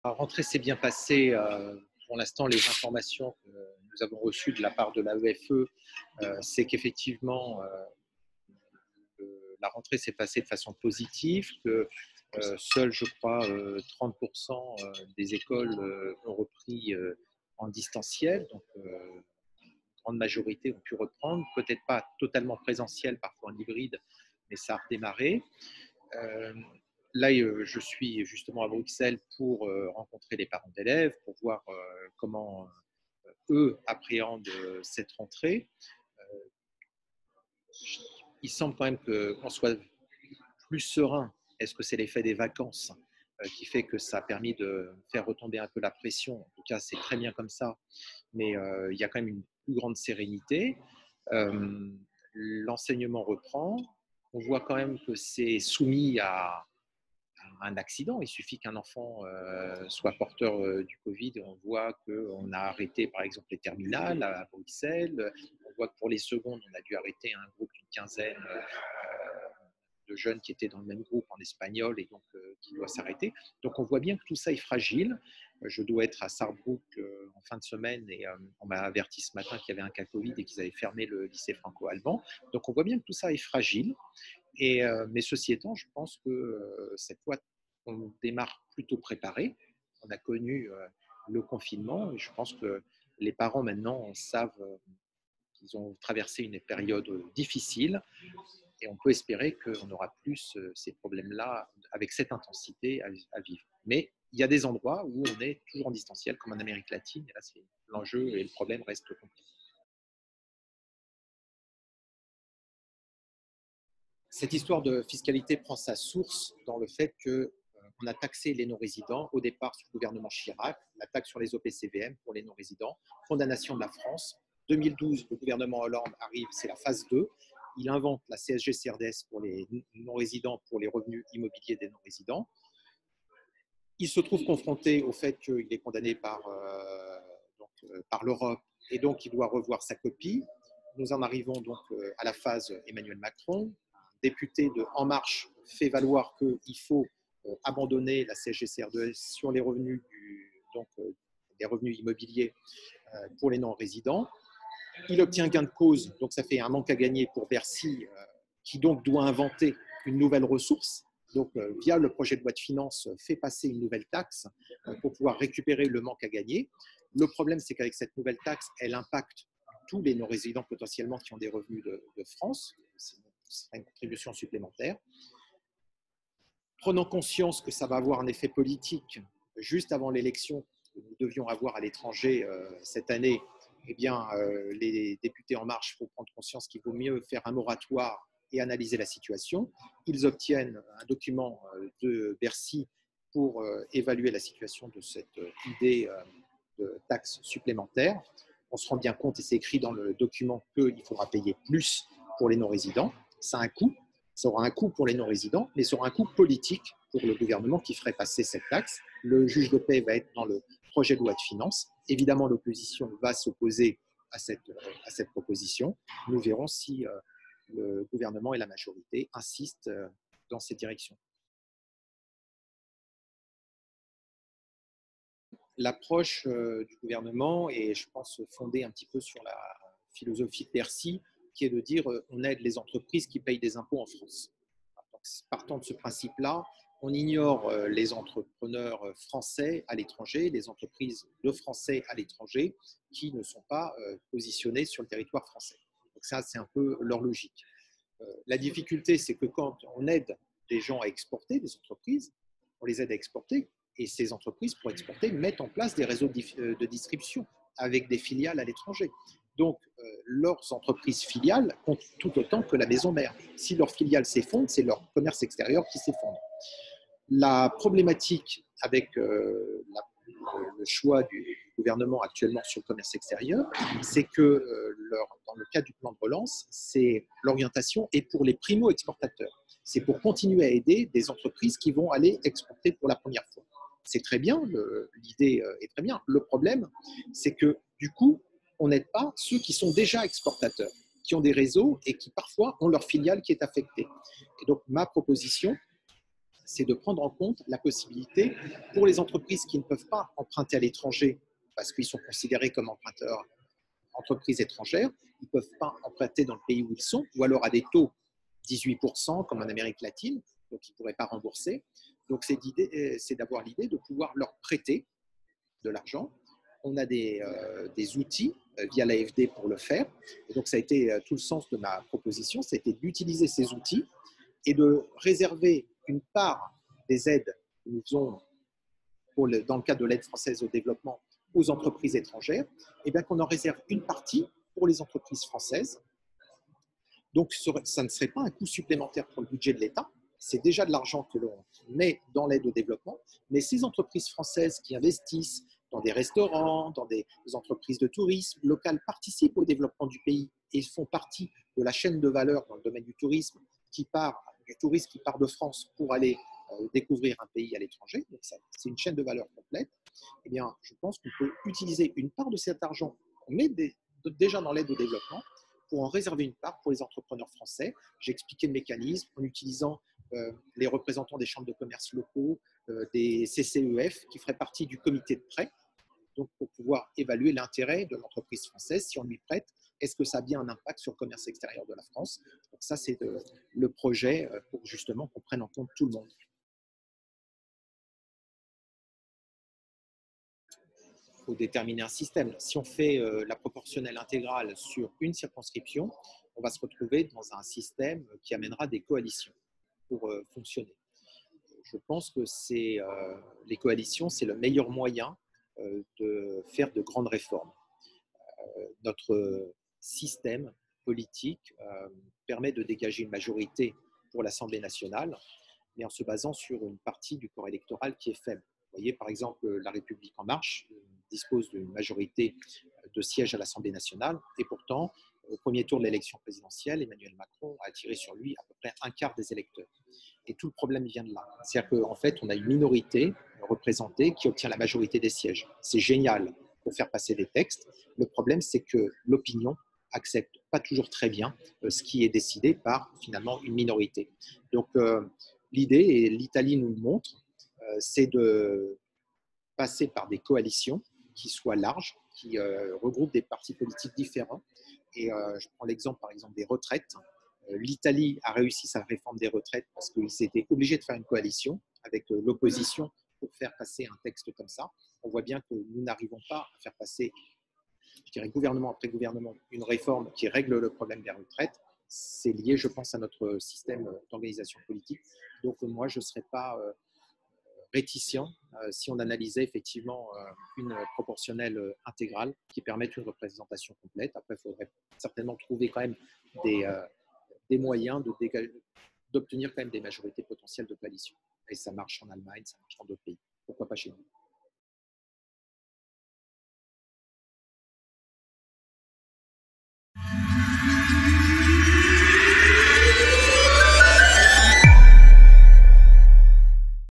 La rentrée s'est bien passée. Pour l'instant, les informations que nous avons reçues de la part de l'AEFE, c'est qu'effectivement, la rentrée s'est passée de façon positive, que seuls, je crois, 30% des écoles ont repris en distanciel. Donc, une grande majorité ont pu reprendre, peut-être pas totalement présentiel, parfois en hybride, mais ça a redémarré. Euh, Là, je suis justement à Bruxelles pour rencontrer les parents d'élèves, pour voir comment eux appréhendent cette rentrée. Il semble quand même qu'on soit plus serein. Est-ce que c'est l'effet des vacances qui fait que ça a permis de faire retomber un peu la pression? En tout cas, c'est très bien comme ça, mais il y a quand même une plus grande sérénité. L'enseignement reprend. On voit quand même que c'est soumis à un accident. Il suffit qu'un enfant soit porteur du Covid. On voit qu'on a arrêté, par exemple, les terminales à Bruxelles. On voit que pour les secondes, on a dû arrêter un groupe d'une quinzaine de jeunes qui étaient dans le même groupe en espagnol et donc qui doit s'arrêter. Donc on voit bien que tout ça est fragile. Je dois être à Sarrebruck en fin de semaine et on m'a averti ce matin qu'il y avait un cas Covid et qu'ils avaient fermé le lycée franco-allemand. Donc on voit bien que tout ça est fragile. Mais ceci étant, je pense que cette fois, on démarre plutôt préparé. On a connu le confinement et je pense que les parents maintenant savent qu'ils ont traversé une période difficile et on peut espérer qu'on n'aura plus ces problèmes-là avec cette intensité à vivre. Mais il y a des endroits où on est toujours en distanciel, comme en Amérique latine, et là, l'enjeu et le problème restent compliqués. Cette histoire de fiscalité prend sa source dans le fait qu'on a taxé les non-résidents au départ sous le gouvernement Chirac, la taxe sur les OPCVM pour les non-résidents, condamnation de la France. 2012, le gouvernement Hollande arrive, c'est la phase 2. Il invente la CSG-CRDS pour les non-résidents, pour les revenus immobiliers des non-résidents. Il se trouve confronté au fait qu'il est condamné par l'Europe et donc il doit revoir sa copie. Nous en arrivons donc à la phase Emmanuel Macron. Un député de En Marche fait valoir qu'il faut abandonner la CSG-CRDS sur les revenus, les revenus immobiliers pour les non-résidents. Il obtient gain de cause, donc ça fait un manque à gagner pour Bercy, qui donc doit inventer une nouvelle ressource. Donc, via le projet de loi de finances, fait passer une nouvelle taxe pour pouvoir récupérer le manque à gagner. Le problème, c'est qu'avec cette nouvelle taxe, elle impacte tous les non-résidents potentiellement qui ont des revenus de France. C'est une contribution supplémentaire. Prenant conscience que ça va avoir un effet politique juste avant l'élection que nous devions avoir à l'étranger cette année, eh bien, les députés En Marche faut prendre conscience qu'il vaut mieux faire un moratoire et analyser la situation. Ils obtiennent un document de Bercy pour évaluer la situation de cette idée de taxe supplémentaire. On se rend bien compte, et c'est écrit dans le document, qu'il faudra payer plus pour les non-résidents. Ça a un coût. Ça aura un coût pour les non-résidents, mais ça aura un coût politique pour le gouvernement qui ferait passer cette taxe. Le juge de paix va être dans le projet de loi de finances. Évidemment, l'opposition va s'opposer à cette proposition. Nous verrons si le gouvernement et la majorité insistent dans cette direction. L'approche du gouvernement est, je pense, fondée un petit peu sur la philosophie de Bercy, qui est de dire on aide les entreprises qui payent des impôts en France. Donc, partant de ce principe-là, on ignore les entrepreneurs français à l'étranger, les entreprises de Français à l'étranger qui ne sont pas positionnées sur le territoire français. Donc ça, c'est un peu leur logique. La difficulté, c'est que quand on aide des gens à exporter, des entreprises, on les aide à exporter, et ces entreprises, pour exporter, mettent en place des réseaux de distribution avec des filiales à l'étranger. Donc, leurs entreprises filiales comptent tout autant que la maison mère. Si leur filiale s'effondre, c'est leur commerce extérieur qui s'effondre. La problématique avec le choix du gouvernement actuellement sur le commerce extérieur, c'est que dans le cadre du plan de relance, c'est l'orientation est pour les primo-exportateurs. C'est pour continuer à aider des entreprises qui vont aller exporter pour la première fois. C'est très bien, l'idée est très bien. Le problème, c'est que du coup, on n'aide pas ceux qui sont déjà exportateurs, qui ont des réseaux et qui parfois ont leur filiale qui est affectée. Et donc, ma proposition, c'est de prendre en compte la possibilité pour les entreprises qui ne peuvent pas emprunter à l'étranger parce qu'ils sont considérés comme emprunteurs entreprises étrangères, ils ne peuvent pas emprunter dans le pays où ils sont, ou alors à des taux 18% comme en Amérique latine, donc ils ne pourraient pas rembourser. Donc c'est d'avoir l'idée de pouvoir leur prêter de l'argent. On a des outils via l'AFD pour le faire. Et donc ça a été tout le sens de ma proposition, c'était d'utiliser ces outils et de réserver une part des aides que nous faisons dans le cadre de l'aide française au développement aux entreprises étrangères, et bien qu'on en réserve une partie pour les entreprises françaises. Donc, ça ne serait pas un coût supplémentaire pour le budget de l'État. C'est déjà de l'argent que l'on met dans l'aide au développement. Mais ces entreprises françaises qui investissent dans des restaurants, dans des entreprises de tourisme locales participent au développement du pays et font partie de la chaîne de valeur dans le domaine du tourisme qui part de France pour aller découvrir un pays à l'étranger. Donc, c'est une chaîne de valeur complète. Eh bien, je pense qu'on peut utiliser une part de cet argent qu'on met déjà dans l'aide au développement pour en réserver une part pour les entrepreneurs français. J'ai expliqué le mécanisme en utilisant les représentants des chambres de commerce locaux, des CCEF qui feraient partie du comité de prêt, donc pour pouvoir évaluer l'intérêt de l'entreprise française si on lui prête. Est-ce que ça a bien un impact sur le commerce extérieur de la France? Donc ça, c'est le projet pour justement qu'on prenne en compte tout le monde. Il faut déterminer un système. Si on fait la proportionnelle intégrale sur une circonscription, on va se retrouver dans un système qui amènera des coalitions pour fonctionner. Je pense que les coalitions, c'est le meilleur moyen de faire de grandes réformes. Notre système politique permet de dégager une majorité pour l'Assemblée nationale, mais en se basant sur une partie du corps électoral qui est faible. Vous voyez, par exemple, La République en marche dispose d'une majorité de sièges à l'Assemblée nationale, et pourtant, au premier tour de l'élection présidentielle, Emmanuel Macron a attiré sur lui à peu près un quart des électeurs. Et tout le problème vient de là. C'est-à-dire qu'en fait, on a une minorité représentée qui obtient la majorité des sièges. C'est génial pour faire passer des textes. Le problème, c'est que l'opinion accepte pas toujours très bien ce qui est décidé par finalement une minorité. Donc l'idée, et l'Italie nous le montre, c'est de passer par des coalitions qui soient larges, qui regroupent des partis politiques différents. Et je prends l'exemple par exemple des retraites. L'Italie a réussi sa réforme des retraites parce qu'ils étaient obligés de faire une coalition avec l'opposition pour faire passer un texte comme ça. On voit bien que nous n'arrivons pas à faire passer, je dirais, gouvernement après gouvernement, une réforme qui règle le problème des retraites. C'est lié, je pense, à notre système d'organisation politique. Donc moi, je ne serais pas réticent si on analysait effectivement une proportionnelle intégrale qui permette une représentation complète. Après, il faudrait certainement trouver quand même des moyens d'obtenir quand même des majorités potentielles de coalition. Et ça marche en Allemagne, ça marche dans d'autres pays. Pourquoi pas chez nous?